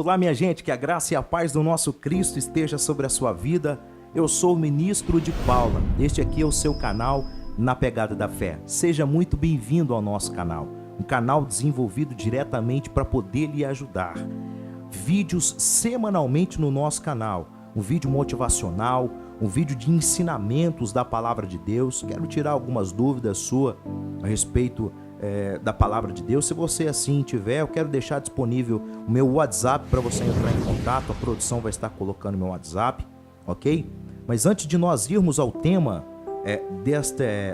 Olá, minha gente, que a graça e a paz do nosso Cristo esteja sobre a sua vida. Eu sou o Ministro de Paula. Este aqui é o seu canal Na Pegada da Fé. Seja muito bem-vindo ao nosso canal. Um canal desenvolvido diretamente para poder lhe ajudar. Vídeos semanalmente no nosso canal. Um vídeo motivacional, um vídeo de ensinamentos da Palavra de Deus. Quero tirar algumas dúvidas suas a respeito da Palavra de Deus. Se você assim tiver, eu quero deixar disponível o meu WhatsApp para você entrar em contato. A produção vai estar colocando meu WhatsApp, ok? Mas antes de nós irmos ao tema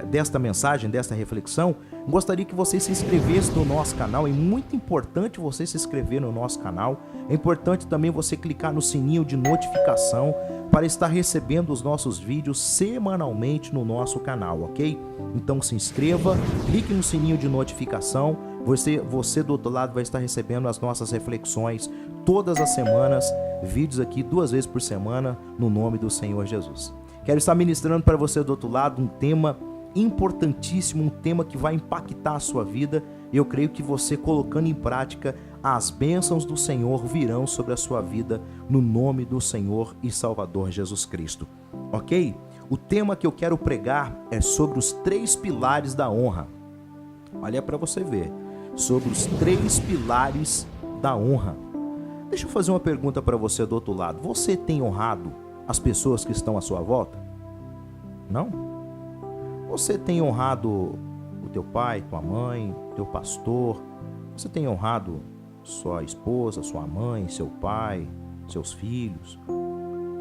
desta mensagem, desta reflexão, gostaria que você se inscrevesse no nosso canal. É muito importante você se inscrever no nosso canal. É importante também você clicar no sininho de notificação para estar recebendo os nossos vídeos semanalmente no nosso canal, ok? Então se inscreva, clique no sininho de notificação. Você do outro lado vai estar recebendo as nossas reflexões todas as semanas, vídeos aqui 2 vezes por semana, no nome do Senhor Jesus. Quero estar ministrando para você do outro lado um tema importantíssimo, um tema que vai impactar a sua vida. E eu creio que você colocando em prática, as bênçãos do Senhor virão sobre a sua vida no nome do Senhor e Salvador Jesus Cristo. Ok? O tema que eu quero pregar é sobre os 3 pilares da honra. Olha para você ver, sobre os 3 pilares da honra. Deixa eu fazer uma pergunta para você do outro lado. Você tem honrado as pessoas que estão à sua volta? Não? Você tem honrado o teu pai, tua mãe, teu pastor? Você tem honrado sua esposa, sua mãe, seu pai, seus filhos,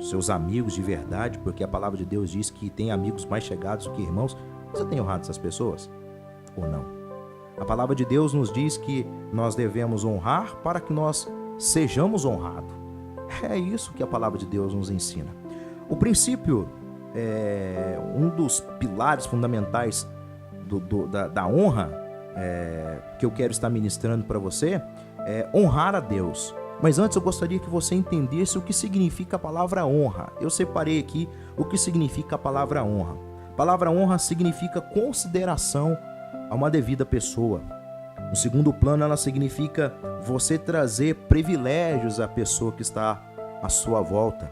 seus amigos de verdade? Porque a palavra de Deus diz que tem amigos mais chegados do que irmãos. Você tem honrado essas pessoas? Ou não? A palavra de Deus nos diz que nós devemos honrar para que nós sejamos honrados. É isso que a palavra de Deus nos ensina. O princípio, um dos pilares fundamentais da honra que eu quero estar ministrando para você é honrar a Deus. Mas antes eu gostaria que você entendesse o que significa a palavra honra. Eu separei aqui o que significa a palavra honra. A palavra honra significa consideração a uma devida pessoa. No segundo plano, ela significa você trazer privilégios à pessoa que está à sua volta.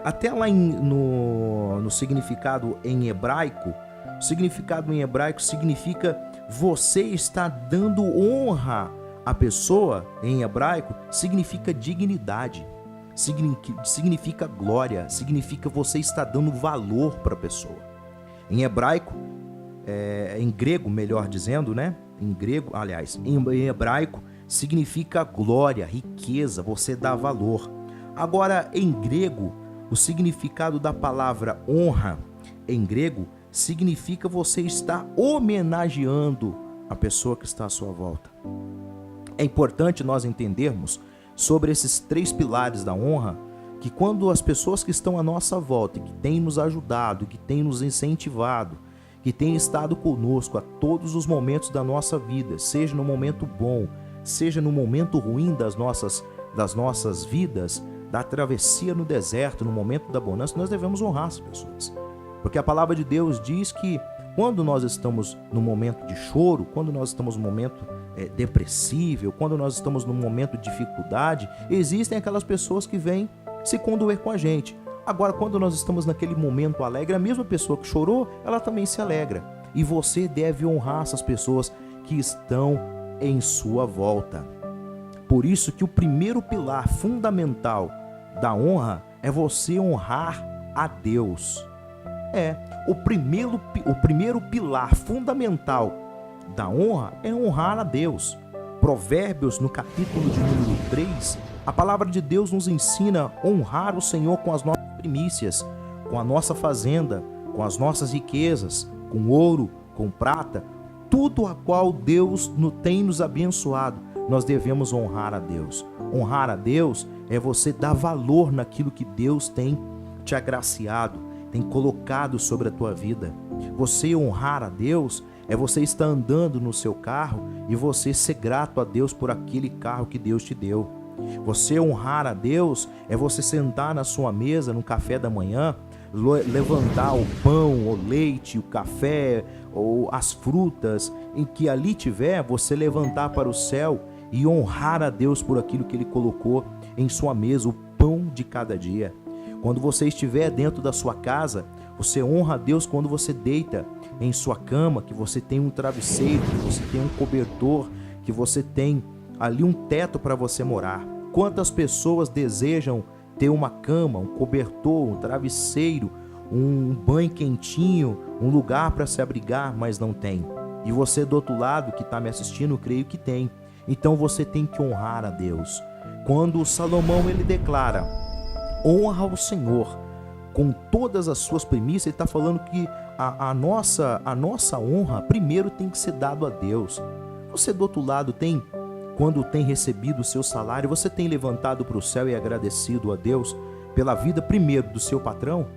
Até lá no significado em hebraico, o significado em hebraico significa você está dando honra à pessoa. Em hebraico significa dignidade, significa glória, significa você está dando valor para a pessoa. Em hebraico, em grego, melhor dizendo, né? Em hebraico significa glória, riqueza, você dá valor. Agora, em grego, o significado da palavra honra, em grego, significa você estar homenageando a pessoa que está à sua volta. É importante nós entendermos sobre esses 3 pilares da honra, que quando as pessoas que estão à nossa volta, que têm nos ajudado, que têm nos incentivado, que têm estado conosco a todos os momentos da nossa vida, seja no momento bom, seja no momento ruim das nossas vidas, da travessia no deserto, no momento da bonança, nós devemos honrar as pessoas. Porque a palavra de Deus diz que quando nós estamos no momento de choro, quando nós estamos no momento depressível, quando nós estamos no momento de dificuldade, existem aquelas pessoas que vêm se condoer com a gente. Agora, quando nós estamos naquele momento alegre, a mesma pessoa que chorou, ela também se alegra. E você deve honrar essas pessoas que estão em sua volta. Por isso que o primeiro pilar fundamental da honra é você honrar a Deus. O primeiro pilar fundamental da honra é honrar a Deus. Provérbios, no capítulo de número 3, a palavra de Deus nos ensina a honrar o Senhor com as nossas primícias, com a nossa fazenda, com as nossas riquezas, com ouro, com prata, tudo a qual Deus tem nos abençoado. Nós devemos honrar a Deus. Honrar a Deus é você dar valor naquilo que Deus tem te agraciado, tem colocado sobre a tua vida. Você honrar a Deus é você estar andando no seu carro e você ser grato a Deus por aquele carro que Deus te deu. Você honrar a Deus é você sentar na sua mesa no café da manhã, levantar o pão, o leite, o café ou as frutas em que ali tiver, você levantar para o céu e honrar a Deus por aquilo que Ele colocou em sua mesa, o pão de cada dia. Quando você estiver dentro da sua casa, você honra a Deus quando você deita em sua cama, que você tem um travesseiro, que você tem um cobertor, que você tem ali um teto para você morar. Quantas pessoas desejam ter uma cama, um cobertor, um travesseiro, um banho quentinho, um lugar para se abrigar, mas não tem. E você do outro lado que está me assistindo, creio que tem. Então você tem que honrar a Deus. Quando Salomão ele declara, honra o Senhor com todas as suas primícias, ele está falando que a nossa honra primeiro tem que ser dado a Deus. Você do outro lado tem, quando tem recebido o seu salário, você tem levantado para o céu e agradecido a Deus pela vida primeiro do seu patrão?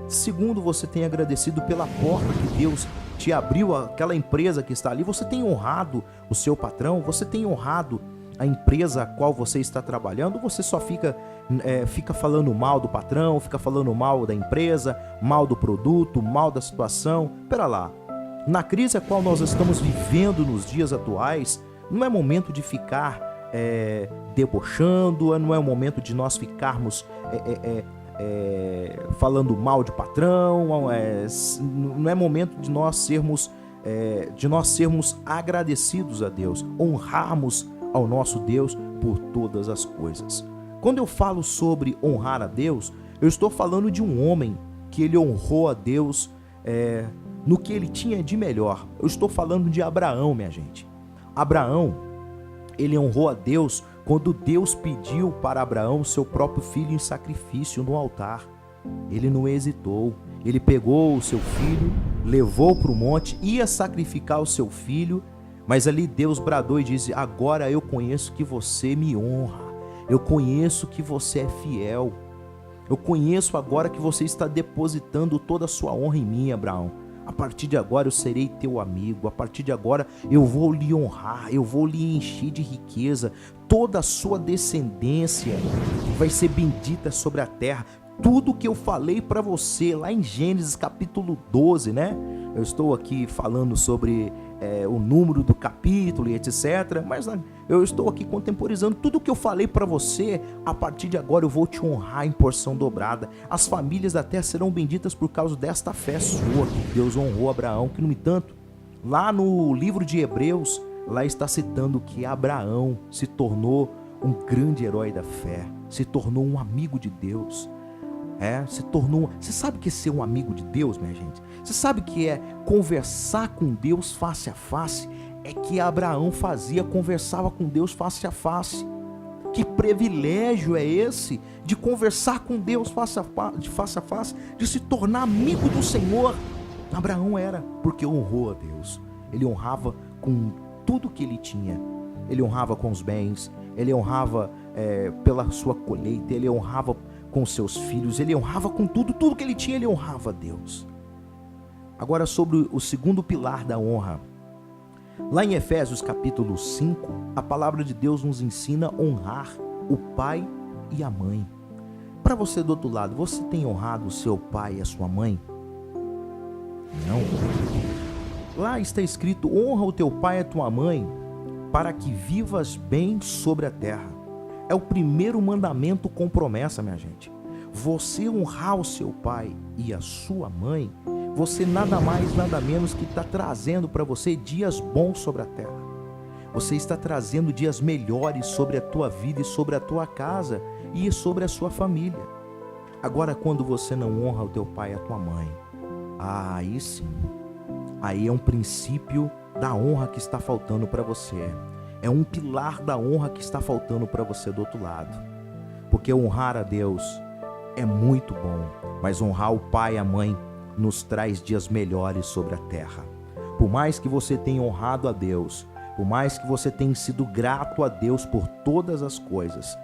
Segundo, você tem agradecido pela porta que Deus te abriu, aquela empresa que está ali, você tem honrado o seu patrão, você tem honrado a empresa a qual você está trabalhando, você só fica falando mal do patrão, fica falando mal da empresa, mal do produto, mal da situação. Pera lá, na crise a qual nós estamos vivendo nos dias atuais, não é momento de ficar debochando, não é o momento de nós ficarmos falando mal de patrão, não é momento de nós sermos agradecidos a Deus, honrarmos ao nosso Deus por todas as coisas. Quando eu falo sobre honrar a Deus, eu estou falando de um homem que ele honrou a Deus no que ele tinha de melhor. Eu estou falando de Abraão, minha gente. Abraão, ele honrou a Deus quando Deus pediu para Abraão seu próprio filho em sacrifício no altar. Ele não hesitou, ele pegou o seu filho, levou para o monte, ia sacrificar o seu filho, mas ali Deus bradou e disse, agora eu conheço que você me honra, eu conheço que você é fiel, eu conheço agora que você está depositando toda a sua honra em mim, Abraão. A partir de agora eu serei teu amigo, a partir de agora eu vou lhe honrar, eu vou lhe encher de riqueza, toda a sua descendência vai ser bendita sobre a terra. Tudo que eu falei para você lá em Gênesis capítulo 12, né? Eu estou aqui falando sobre o número do capítulo e etc. Mas eu estou aqui contemporizando tudo que eu falei para você. A partir de agora eu vou te honrar em porção dobrada. As famílias da terra serão benditas por causa desta fé sua. Deus honrou Abraão, que no entanto, lá no livro de Hebreus, lá está citando que Abraão se tornou um grande herói da fé, se tornou um amigo de Deus. Você sabe o que é ser um amigo de Deus, minha gente? Você sabe o que é conversar com Deus face a face? É que Abraão fazia, conversava com Deus face a face. Que privilégio é esse de conversar com Deus face a face, de se tornar amigo do Senhor? Abraão era, porque honrou a Deus. Ele honrava com tudo que ele tinha. Ele honrava com os bens, ele honrava pela sua colheita, ele honrava com seus filhos, ele honrava com tudo que ele tinha, ele honrava a Deus. Agora sobre o segundo pilar da honra. Lá em Efésios capítulo 5, a palavra de Deus nos ensina a honrar o pai e a mãe. Para você do outro lado, você tem honrado o seu pai e a sua mãe? Não. Lá está escrito, honra o teu pai e a tua mãe, para que vivas bem sobre a terra. É o primeiro mandamento com promessa, minha gente. Você honrar o seu pai e a sua mãe, você nada mais, nada menos que está trazendo para você dias bons sobre a terra. Você está trazendo dias melhores sobre a tua vida e sobre a tua casa e sobre a sua família. Agora, quando você não honra o teu pai e a tua mãe, aí sim, aí é um princípio da honra que está faltando para você. É um pilar da honra que está faltando para você do outro lado. Porque honrar a Deus é muito bom, mas honrar o pai e a mãe nos traz dias melhores sobre a terra. Por mais que você tenha honrado a Deus, por mais que você tenha sido grato a Deus por todas as coisas,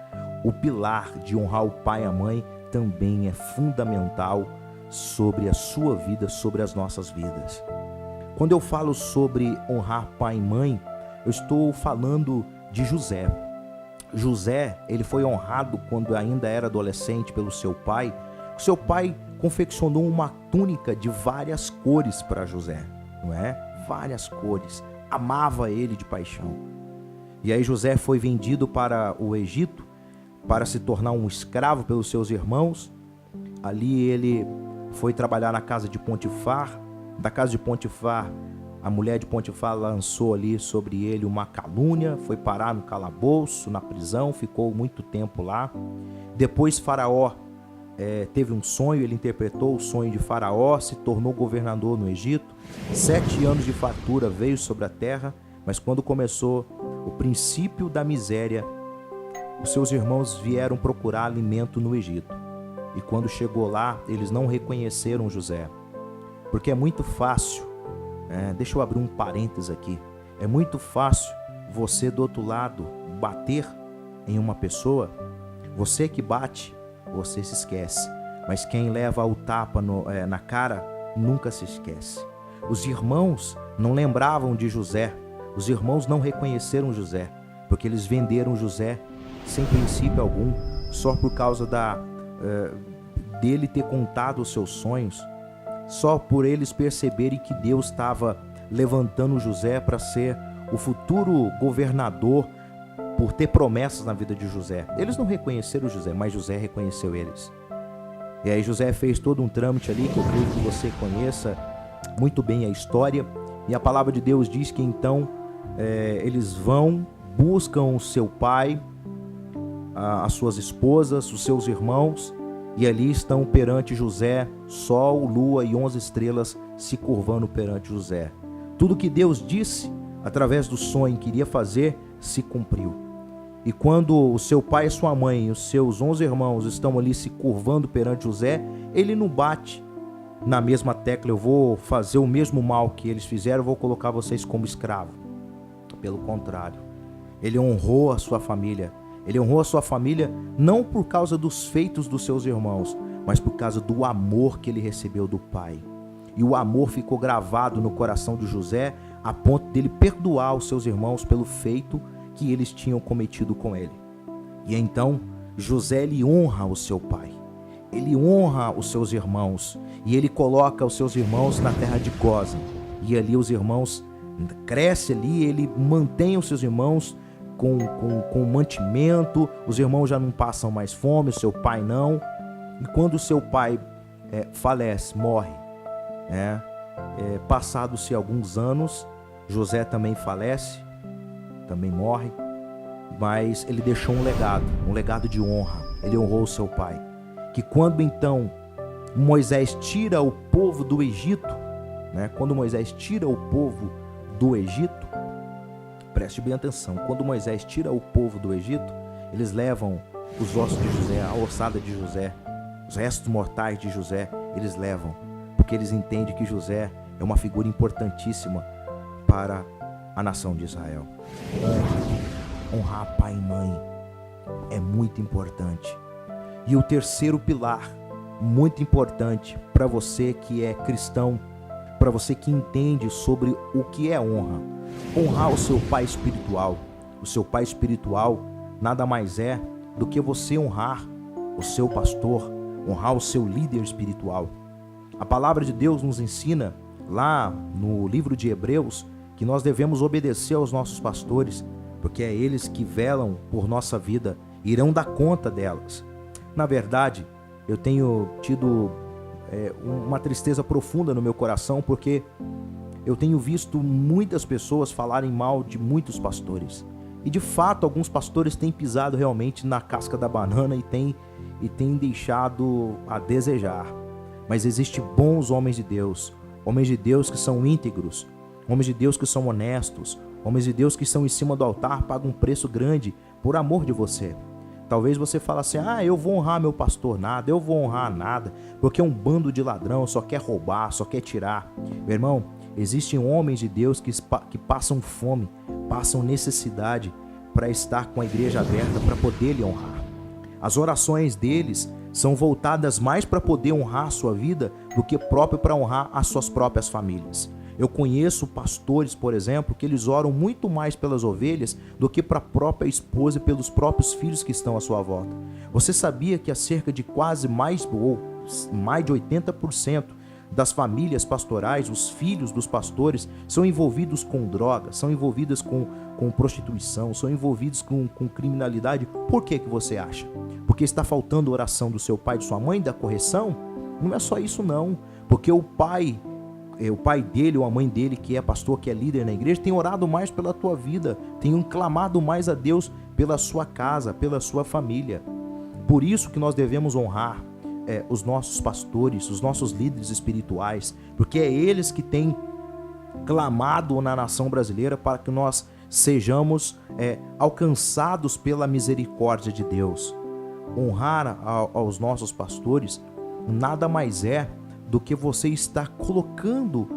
o pilar de honrar o pai e a mãe também é fundamental sobre a sua vida, sobre as nossas vidas. Quando eu falo sobre honrar pai e mãe, eu estou falando de José. José, ele foi honrado quando ainda era adolescente pelo seu pai. O seu pai confeccionou uma túnica de várias cores para José, não é? Várias cores. Amava ele de paixão. E aí José foi vendido para o Egito para se tornar um escravo pelos seus irmãos. Ali ele foi trabalhar na casa de Potifar. Da casa de Potifar, a mulher de Potifar lançou ali sobre ele uma calúnia, foi parar no calabouço, na prisão, ficou muito tempo lá. Depois Faraó teve um sonho, ele interpretou o sonho de Faraó, se tornou governador no Egito. 7 anos de fartura veio sobre a terra, mas quando começou o princípio da miséria, os seus irmãos vieram procurar alimento no Egito. E quando chegou lá, eles não reconheceram José. Porque é muito fácil, deixa eu abrir um parênteses aqui, é muito fácil você do outro lado bater em uma pessoa. Você que bate, você se esquece, mas quem leva o tapa na cara nunca se esquece. Os irmãos não lembravam de José, os irmãos não reconheceram José, porque eles venderam José sem princípio algum, só por causa dele ter contado os seus sonhos, só por eles perceberem que Deus estava levantando José para ser o futuro governador, por ter promessas na vida de José. Eles não reconheceram José, mas José reconheceu eles. E aí José fez todo um trâmite ali, que eu creio que você conheça muito bem a história. E a palavra de Deus diz que então eles vão, buscam o seu pai, as suas esposas, os seus irmãos, e ali estão perante José, sol, lua e 11 estrelas se curvando perante José. Tudo que Deus disse através do sonho que iria fazer se cumpriu. E quando o seu pai e sua mãe e os seus 11 irmãos estão ali se curvando perante José, ele não bate na mesma tecla: eu vou fazer o mesmo mal que eles fizeram, eu vou colocar vocês como escravo. Pelo contrário, ele honrou a sua família. Ele honrou a sua família não por causa dos feitos dos seus irmãos, mas por causa do amor que ele recebeu do pai. E o amor ficou gravado no coração de José, a ponto dele perdoar os seus irmãos pelo feito que eles tinham cometido com ele. E então José, ele honra o seu pai, ele honra os seus irmãos, e ele coloca os seus irmãos na terra de Gósen. E ali os irmãos crescem ali, ele mantém os seus irmãos com mantimento, os irmãos já não passam mais fome, o seu pai não. E quando o seu pai falece, morre, passados-se alguns anos, José também falece, também morre, mas ele deixou um legado de honra. Ele honrou o seu pai, que quando então Moisés tira o povo do Egito, quando Moisés tira o povo do Egito, preste bem atenção, quando Moisés tira o povo do Egito, eles levam os ossos de José, a ossada de José, os restos mortais de José, eles levam, porque eles entendem que José é uma figura importantíssima para a nação de Israel. Honrar pai e mãe é muito importante. E o terceiro pilar, muito importante para você que é cristão, para você que entende sobre o que é honra. Honrar o seu pai espiritual. O seu pai espiritual nada mais é do que você honrar o seu pastor, honrar o seu líder espiritual. A palavra de Deus nos ensina lá no livro de Hebreus que nós devemos obedecer aos nossos pastores, porque é eles que velam por nossa vida, irão dar conta delas. Na verdade, eu tenho tido uma tristeza profunda no meu coração, porque eu tenho visto muitas pessoas falarem mal de muitos pastores. E de fato, alguns pastores têm pisado realmente na casca da banana e têm deixado a desejar. Mas existem bons homens de Deus que são íntegros, homens de Deus que são honestos, homens de Deus que estão em cima do altar, pagam um preço grande por amor de você. Talvez você fale assim: eu vou honrar meu pastor nada, eu vou honrar nada, porque é um bando de ladrão, só quer roubar, só quer tirar. Meu irmão, existem homens de Deus que passam fome, passam necessidade para estar com a igreja aberta, para poder lhe honrar. As orações deles são voltadas mais para poder honrar a sua vida do que próprio para honrar as suas próprias famílias. Eu conheço pastores, por exemplo, que eles oram muito mais pelas ovelhas do que para a própria esposa e pelos próprios filhos que estão à sua volta. Você sabia que há cerca de mais de 80% das famílias pastorais, os filhos dos pastores, são envolvidos com drogas, são envolvidos com prostituição, são envolvidos com criminalidade. Por que você acha? Porque está faltando oração do seu pai, de sua mãe, da correção? Não é só isso não, porque o pai dele ou a mãe dele, que é pastor, que é líder na igreja, tem orado mais pela tua vida, tem clamado mais a Deus pela sua casa, pela sua família. Por isso que nós devemos honrar os nossos pastores, os nossos líderes espirituais, porque é eles que têm clamado na nação brasileira para que nós sejamos alcançados pela misericórdia de Deus. Honrar aos nossos pastores nada mais é do que você estar colocando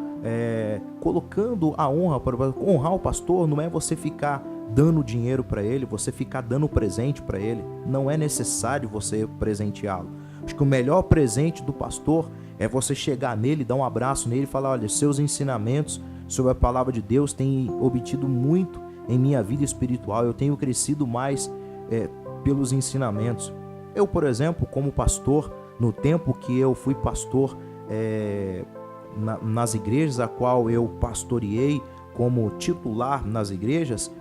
a honra para honrar o pastor. Não é você ficar dando dinheiro para ele, você ficar dando presente para ele. Não é necessário você presenteá-lo. Acho que o melhor presente do pastor é você chegar nele, dar um abraço nele e falar: olha, seus ensinamentos sobre a palavra de Deus têm obtido muito em minha vida espiritual, eu tenho crescido mais pelos ensinamentos. Eu, por exemplo, como pastor, no tempo que eu fui pastor nas igrejas a qual eu pastoreei como titular nas igrejas,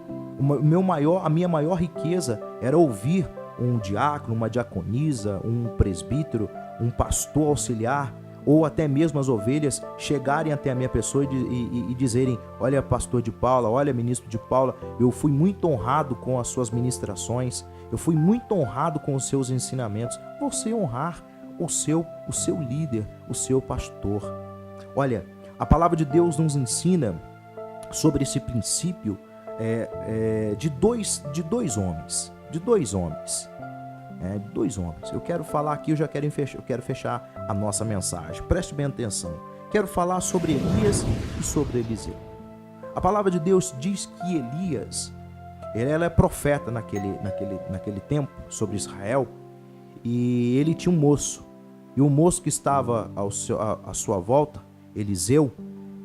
a minha maior riqueza era ouvir um diácono, uma diaconisa, um presbítero, um pastor auxiliar, ou até mesmo as ovelhas chegarem até a minha pessoa e dizerem: olha, pastor de Paula, olha, ministro de Paula, eu fui muito honrado com as suas ministrações, eu fui muito honrado com os seus ensinamentos. Você honrar o seu líder, o seu pastor. Olha, a palavra de Deus nos ensina sobre esse princípio de dois homens. Eu quero falar aqui, eu quero fechar a nossa mensagem. Preste bem atenção. Quero falar sobre Elias e sobre Eliseu. A palavra de Deus diz que Elias, ele é profeta naquele tempo sobre Israel, e ele tinha um moço. E o moço que estava à sua volta, Eliseu,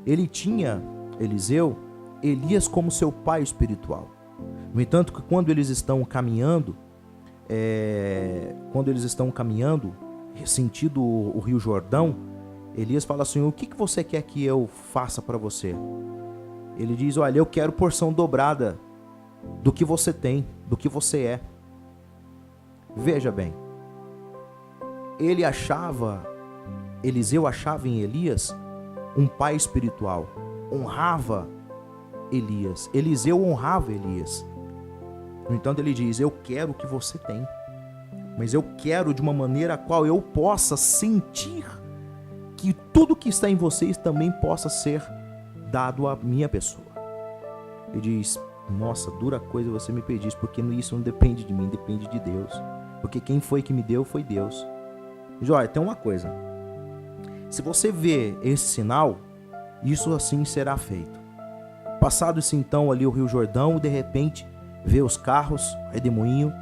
ele tinha Elias como seu pai espiritual. No entanto, que quando eles estão caminhando sentido o Rio Jordão, Elias fala assim: o que você quer que eu faça para você? Ele diz: olha, eu quero porção dobrada do que você tem, do que você é. Veja bem, Eliseu achava em Elias um pai espiritual, honrava Elias, Eliseu honrava Elias. No entanto, ele diz: eu quero o que você tem, mas eu quero de uma maneira a qual eu possa sentir que tudo que está em vocês também possa ser dado à minha pessoa. Ele diz: nossa, dura coisa você me pedir, porque isso não depende de mim, depende de Deus, porque quem foi que me deu foi Deus. Olha, tem uma coisa: se você vê esse sinal, isso assim será feito. Passado-se então ali o Rio Jordão, de repente vê os carros, redemoinho,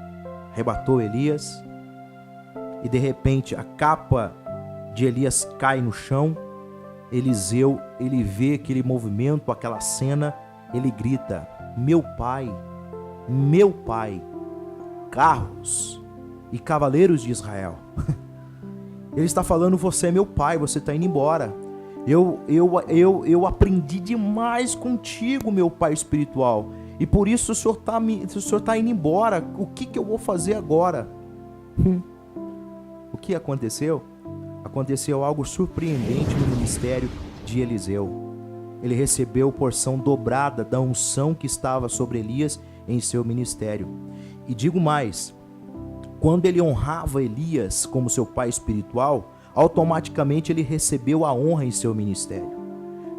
arrebatou Elias, e de repente a capa de Elias cai no chão. Eliseu, ele vê aquele movimento, aquela cena, ele grita: meu pai, carros e cavaleiros de Israel. Ele está falando: você é meu pai, você está indo embora. Eu aprendi demais contigo, meu pai espiritual, e por isso o senhor está indo embora. O que eu vou fazer agora? O que aconteceu? Aconteceu algo surpreendente no ministério de Eliseu. Ele recebeu porção dobrada da unção que estava sobre Elias em seu ministério. E digo mais, quando ele honrava Elias como seu pai espiritual, automaticamente ele recebeu a honra em seu ministério.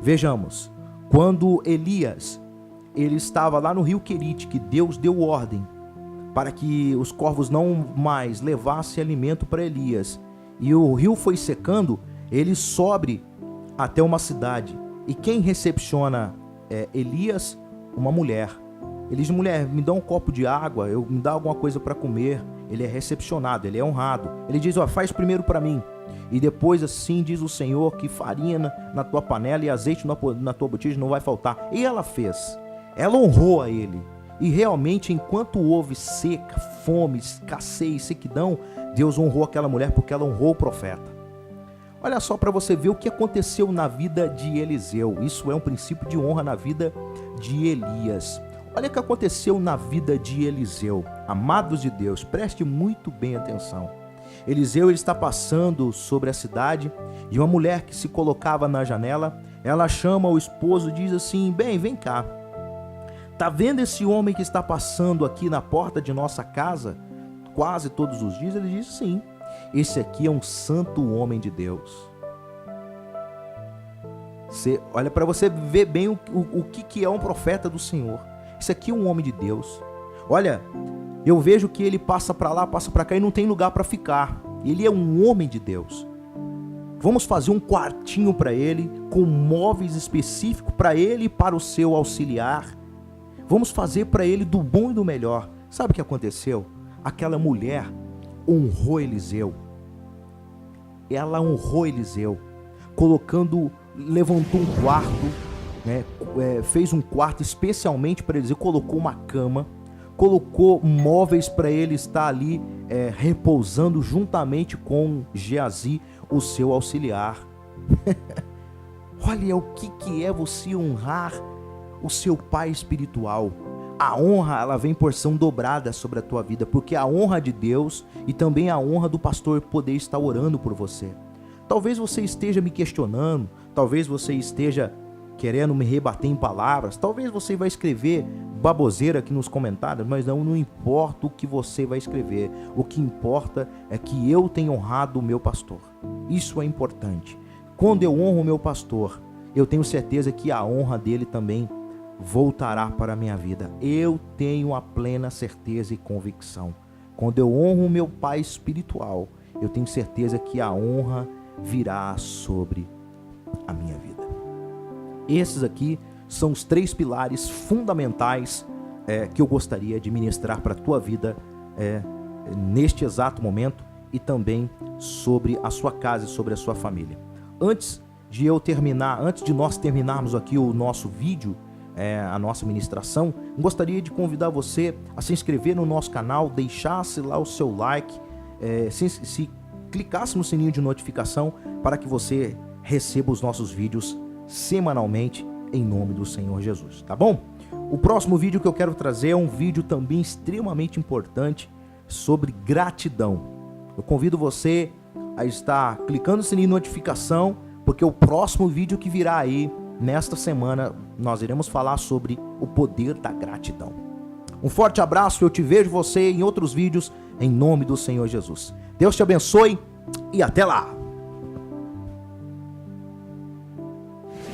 Vejamos, quando Elias, ele estava lá no rio Querite, que Deus deu ordem para que os corvos não mais levassem alimento para Elias, e o rio foi secando, ele sobe até uma cidade. E quem recepciona Elias? Uma mulher. Ele diz: mulher, me dá um copo de água, me dá alguma coisa para comer. Ele é recepcionado, ele é honrado. Ele diz: faz primeiro para mim, e depois assim diz o Senhor que farinha na tua panela e azeite na tua botija não vai faltar. E ela fez, ela honrou a ele. E realmente, enquanto houve seca, fome, escassez, sequidão, Deus honrou aquela mulher porque ela honrou o profeta. Olha só para você ver o que aconteceu na vida de Eliseu. Isso é um princípio de honra na vida de Elias. Olha o que aconteceu na vida de Eliseu. Amados de Deus, preste muito bem atenção. Eliseu ele está passando sobre a cidade e uma mulher que se colocava na janela, ela chama o esposo e diz assim: bem, vem cá. Tá vendo esse homem que está passando aqui na porta de nossa casa quase todos os dias? Ele diz: sim, esse aqui é um santo homem de Deus. Olha para você ver bem o que é um profeta do Senhor. Esse aqui é um homem de Deus. Olha, eu vejo que ele passa para lá, passa para cá e não tem lugar para ficar. Ele é um homem de Deus. Vamos fazer um quartinho para ele, com móveis específicos para ele e para o seu auxiliar. Vamos fazer para ele do bom e do melhor. Sabe o que aconteceu? Aquela mulher honrou Eliseu. Ela honrou Eliseu, levantou um quarto, né? Fez um quarto especialmente para Eliseu, colocou uma cama, colocou móveis para ele estar ali repousando juntamente com Geazi, o seu auxiliar. Olha o que é você honrar o seu pai espiritual. A honra, ela vem porção dobrada sobre a tua vida, porque a honra de Deus e também a honra do pastor poder estar orando por você. Talvez você esteja me questionando, talvez você esteja querendo me rebater em palavras, talvez você vai escrever baboseira aqui nos comentários, mas não importa o que você vai escrever. O que importa é que eu tenho honrado o meu pastor. Isso é importante. Quando eu honro o meu pastor, eu tenho certeza que a honra dele também voltará para a minha vida. Eu tenho a plena certeza e convicção. Quando eu honro o meu pai espiritual, eu tenho certeza que a honra virá sobre a minha vida. Esses aqui são os 3 pilares fundamentais que eu gostaria de ministrar para a tua vida neste exato momento e também sobre a sua casa e sobre a sua família. Antes de nós terminarmos aqui o nosso vídeo, a nossa ministração, gostaria de convidar você a se inscrever no nosso canal, deixasse lá o seu like, se clicasse no sininho de notificação para que você receba os nossos vídeos semanalmente em nome do Senhor Jesus, tá bom? O próximo vídeo que eu quero trazer é um vídeo também extremamente importante sobre gratidão. Eu convido você a estar clicando no sininho de notificação, porque o próximo vídeo que virá aí nesta semana nós iremos falar sobre o poder da gratidão. Um forte abraço, eu te vejo você em outros vídeos em nome do Senhor Jesus. Deus te abençoe e até lá!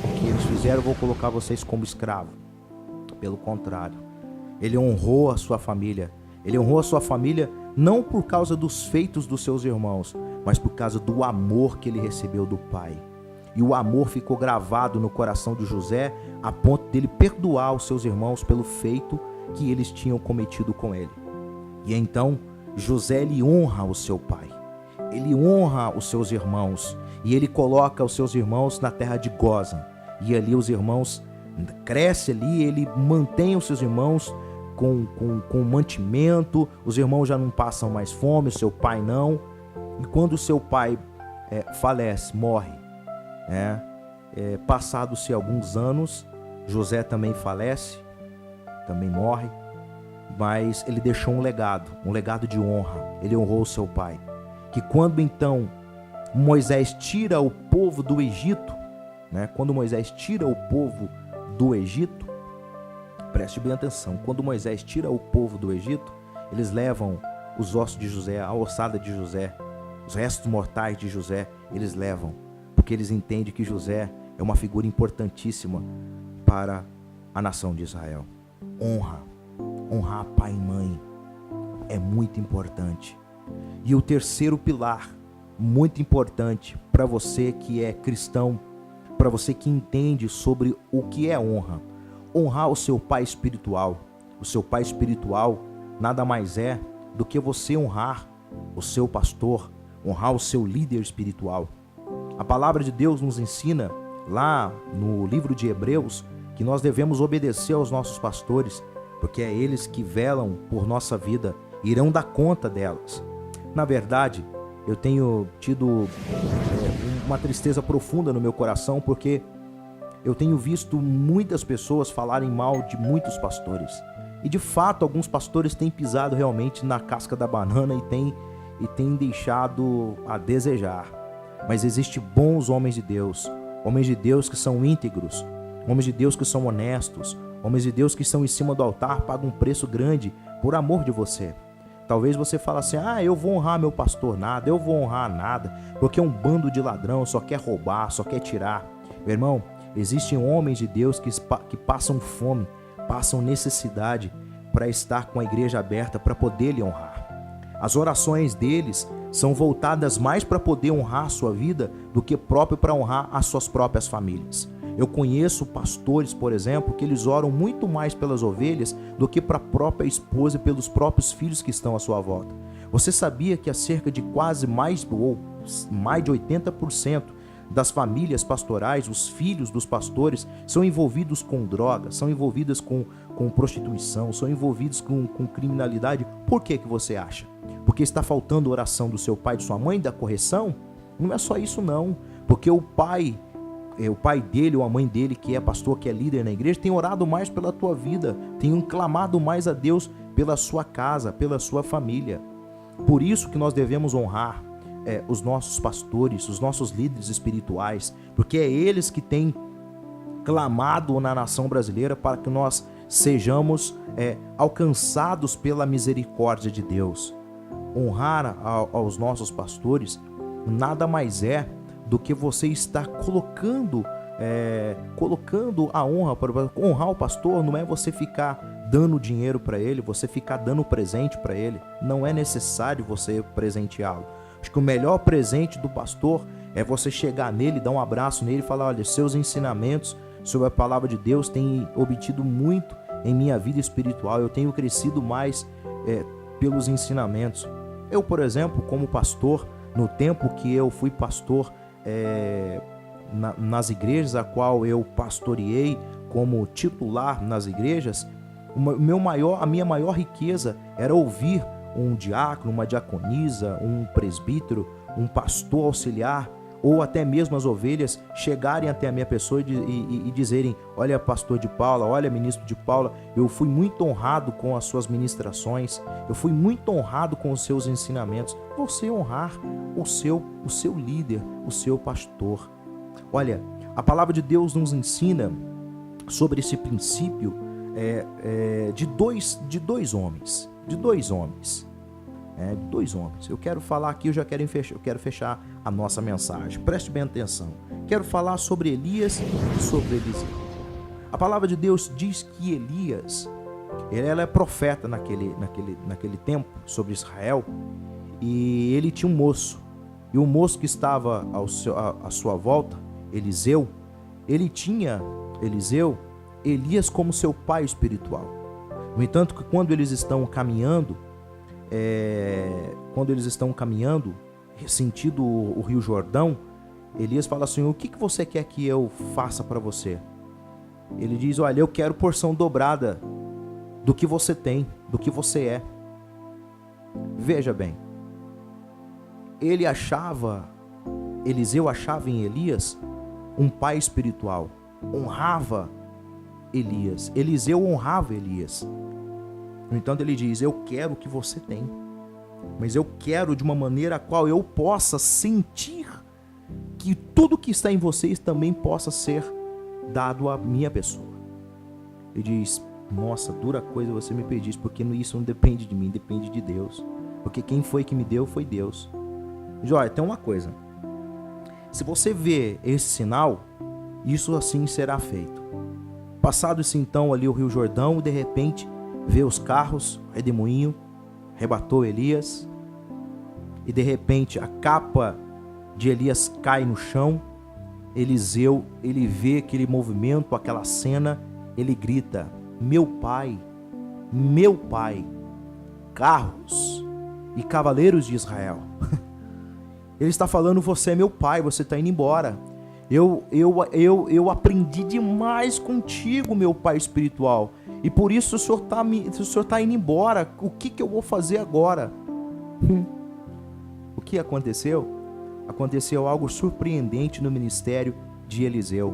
O que eles fizeram, eu vou colocar vocês como escravo. Pelo contrário, ele honrou a sua família. Ele honrou a sua família não por causa dos feitos dos seus irmãos, mas por causa do amor que ele recebeu do pai. E o amor ficou gravado no coração de José a ponto dele perdoar os seus irmãos pelo feito que eles tinham cometido com ele. E então José, ele honra o seu pai, ele honra os seus irmãos e ele coloca os seus irmãos na terra de Gósen. E ali os irmãos crescem ali, ele mantém os seus irmãos com mantimento, os irmãos já não passam mais fome, o seu pai não. E quando o seu pai falece, morre, passados-se alguns anos, José também falece, também morre, mas ele deixou um legado de honra. Ele honrou o seu pai, que quando então Moisés tira o povo do Egito, quando Moisés tira o povo do Egito, preste bem atenção, quando Moisés tira o povo do Egito, eles levam os ossos de José, a ossada de José, os restos mortais de José, eles levam, porque eles entendem que José é uma figura importantíssima para a nação de Israel. Honrar pai e mãe é muito importante. E o terceiro pilar, muito importante para você que é cristão, para você que entende sobre o que é honra. Honrar o seu pai espiritual. O seu pai espiritual nada mais é do que você honrar o seu pastor, honrar o seu líder espiritual. A palavra de Deus nos ensina lá no livro de Hebreus que nós devemos obedecer aos nossos pastores, porque é eles que velam por nossa vida e irão dar conta delas. Na verdade, eu tenho tido uma tristeza profunda no meu coração, porque eu tenho visto muitas pessoas falarem mal de muitos pastores. E de fato, alguns pastores têm pisado realmente na casca da banana e têm deixado a desejar. Mas existem bons homens de Deus que são íntegros, homens de Deus que são honestos, homens de Deus que estão em cima do altar, pagam um preço grande por amor de você. Talvez você fale assim, eu vou honrar meu pastor nada, eu vou honrar nada, porque é um bando de ladrão, só quer roubar, só quer tirar. Meu irmão, existem homens de Deus que passam fome, passam necessidade para estar com a igreja aberta, para poder lhe honrar. As orações deles são voltadas mais para poder honrar a sua vida do que próprio para honrar as suas próprias famílias. Eu conheço pastores, por exemplo, que eles oram muito mais pelas ovelhas do que para a própria esposa e pelos próprios filhos que estão à sua volta. Você sabia que há cerca de quase mais de 80% das famílias pastorais, os filhos dos pastores, são envolvidos com drogas, são envolvidos com prostituição, são envolvidos com criminalidade? Por que você acha? Porque está faltando oração do seu pai, de sua mãe, da correção? Não é só isso não, porque o pai dele ou a mãe dele, que é pastor, que é líder na igreja, tem orado mais pela tua vida, tem clamado mais a Deus pela sua casa, pela sua família. Por isso que nós devemos honrar os nossos pastores, os nossos líderes espirituais, porque é eles que têm clamado na nação brasileira para que nós sejamos alcançados pela misericórdia de Deus. Honrar aos nossos pastores nada mais é do que você estar colocando a honra. Para honrar o pastor não é você ficar dando dinheiro para ele, você ficar dando presente para ele. Não é necessário você presenteá-lo. Acho que o melhor presente do pastor é você chegar nele, dar um abraço nele e falar: olha, seus ensinamentos sobre a palavra de Deus têm obtido muito em minha vida espiritual, eu tenho crescido mais pelos ensinamentos. Eu, por exemplo, como pastor, no tempo que eu fui pastor nas igrejas a qual eu pastoreei como titular nas igrejas, a minha maior riqueza era ouvir um diácono, uma diaconisa, um presbítero, um pastor auxiliar, ou até mesmo as ovelhas chegarem até a minha pessoa e dizerem: olha, pastor de Paula, olha, ministro de Paula, eu fui muito honrado com as suas ministrações, eu fui muito honrado com os seus ensinamentos. Você honrar o seu líder, o seu pastor. Olha, a palavra de Deus nos ensina sobre esse princípio de dois homens. Eu quero falar aqui, eu quero fechar a nossa mensagem. Preste bem atenção. Quero falar sobre Elias e sobre Eliseu. A palavra de Deus diz que Elias, ele é profeta naquele tempo sobre Israel, e ele tinha um moço. E o moço que estava à sua volta, Eliseu, ele tinha Elias como seu pai espiritual. No entanto, que quando eles estão caminhando sentido o Rio Jordão, Elias fala assim: o que você quer que eu faça para você? Ele diz: olha, eu quero porção dobrada do que você tem, do que você é. Veja bem, Eliseu achava em Elias um pai espiritual, honrava Elias, Eliseu honrava Elias. No entanto, ele diz: eu quero o que você tem, mas eu quero de uma maneira a qual eu possa sentir que tudo que está em vocês também possa ser dado à minha pessoa. Ele diz: nossa, dura coisa você me pedir isso, porque isso não depende de mim, depende de Deus, porque quem foi que me deu foi Deus. Olha, tem uma coisa: se você vê esse sinal, isso assim será feito. Passado-se então ali o Rio Jordão, e de repente vê os carros, o redemoinho arrebatou Elias, e de repente a capa de Elias cai no chão. Eliseu, ele vê aquele movimento, aquela cena, ele grita: meu pai, carros e cavaleiros de Israel. Ele está falando: você é meu pai, você está indo embora. Eu aprendi demais contigo, meu pai espiritual, e por isso o senhor está indo embora. O que eu vou fazer agora? O que aconteceu? aconteceu algo surpreendente no ministério de Eliseu.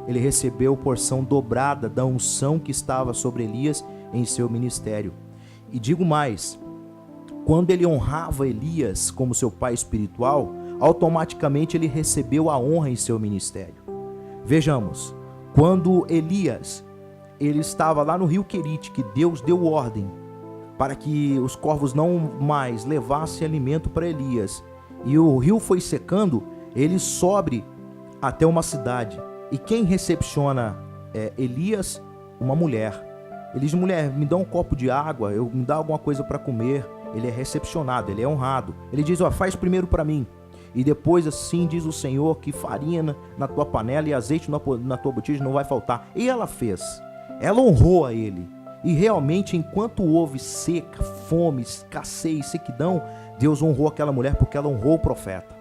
Ele recebeu porção dobrada da unção que estava sobre Elias em seu ministério. E digo mais, quando ele honrava Elias como seu pai espiritual, automaticamente ele recebeu a honra em seu ministério. Vejamos, quando Elias ele estava lá no rio Querite, que Deus deu ordem para que os corvos não mais levassem alimento para Elias, e o rio foi secando, ele sobe até uma cidade. E quem recepciona Elias? Uma mulher. Ele diz: mulher, me dá um copo de água, me dá alguma coisa para comer. Ele é recepcionado, ele é honrado. Ele diz: faz primeiro para mim. E depois assim diz o Senhor que farinha na tua panela e azeite na tua botija não vai faltar. E ela fez. Ela honrou a ele. E realmente, enquanto houve seca, fome, escassez, sequidão, Deus honrou aquela mulher porque ela honrou o profeta.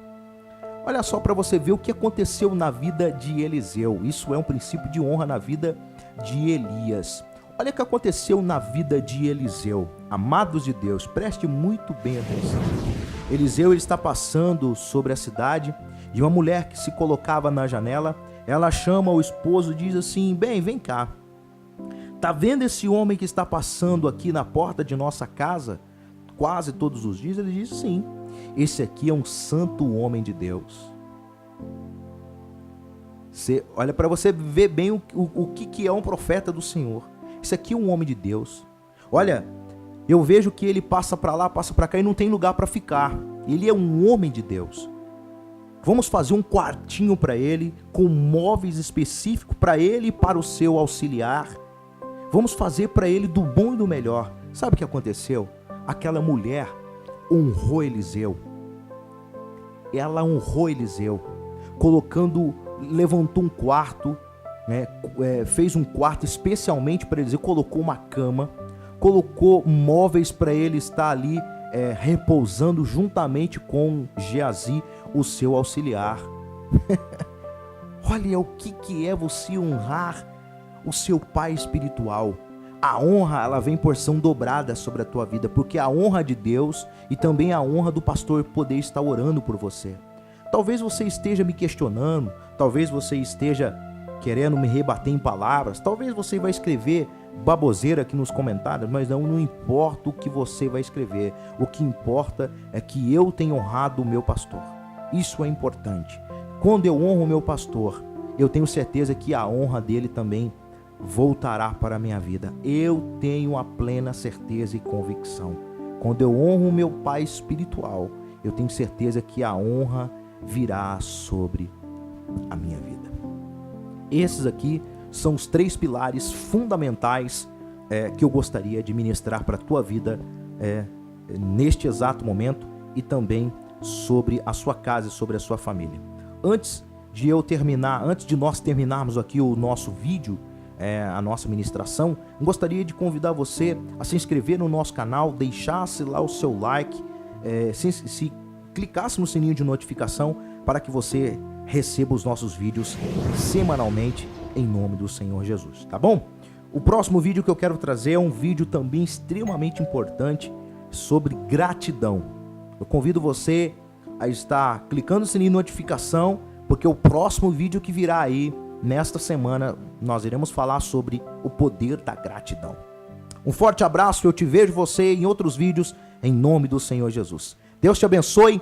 Olha só para você ver o que aconteceu na vida de Eliseu. Isso é um princípio de honra na vida de Elias. Olha o que aconteceu na vida de Eliseu. Amados de Deus, preste muito bem atenção. Eliseu ele está passando sobre a cidade e uma mulher que se colocava na janela, ela chama o esposo e diz assim: bem, vem cá. Tá vendo esse homem que está passando aqui na porta de nossa casa quase todos os dias? Ele diz: sim, esse aqui é um santo homem de Deus. Olha para você ver bem o que é um profeta do Senhor. Esse aqui é um homem de Deus. Olha, eu vejo que ele passa para lá, passa para cá e não tem lugar para ficar. Ele é um homem de Deus. Vamos fazer um quartinho para ele, com móveis específicos para ele e para o seu auxiliar. Vamos fazer para ele do bom e do melhor. Sabe o que aconteceu? Aquela mulher honrou Eliseu. Ela honrou Eliseu, levantou um quarto, fez um quarto especialmente para Eliseu, colocou uma cama, colocou móveis para ele estar ali repousando juntamente com Geazi, o seu auxiliar. Olha o que é você honrar o seu pai espiritual. A honra, ela vem porção dobrada sobre a tua vida, porque a honra de Deus e também a honra do pastor poder estar orando por você. Talvez você esteja me questionando, talvez você esteja querendo me rebater em palavras, talvez você vai escrever baboseira aqui nos comentários, mas não importa o que você vai escrever. O que importa é que eu tenho honrado o meu pastor. Isso é importante. Quando eu honro o meu pastor, eu tenho certeza que a honra dele também voltará para a minha vida. Eu tenho a plena certeza e convicção. Quando eu honro o meu pai espiritual, eu tenho certeza que a honra virá sobre a minha vida. Esses aqui são os 3 pilares fundamentais que eu gostaria de ministrar para a tua vida neste exato momento e também sobre a sua casa e sobre a sua família. Antes de nós terminarmos aqui o nosso vídeo, a nossa ministração, gostaria de convidar você a se inscrever no nosso canal, deixasse lá o seu like, se clicasse no sininho de notificação para que você receba os nossos vídeos semanalmente em nome do Senhor Jesus, tá bom? O próximo vídeo que eu quero trazer é um vídeo também extremamente importante sobre gratidão. Eu convido você a estar clicando no sininho de notificação, porque o próximo vídeo que virá aí nesta semana, nós iremos falar sobre o poder da gratidão. Um forte abraço, eu te vejo você em outros vídeos, em nome do Senhor Jesus. Deus te abençoe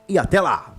e até lá!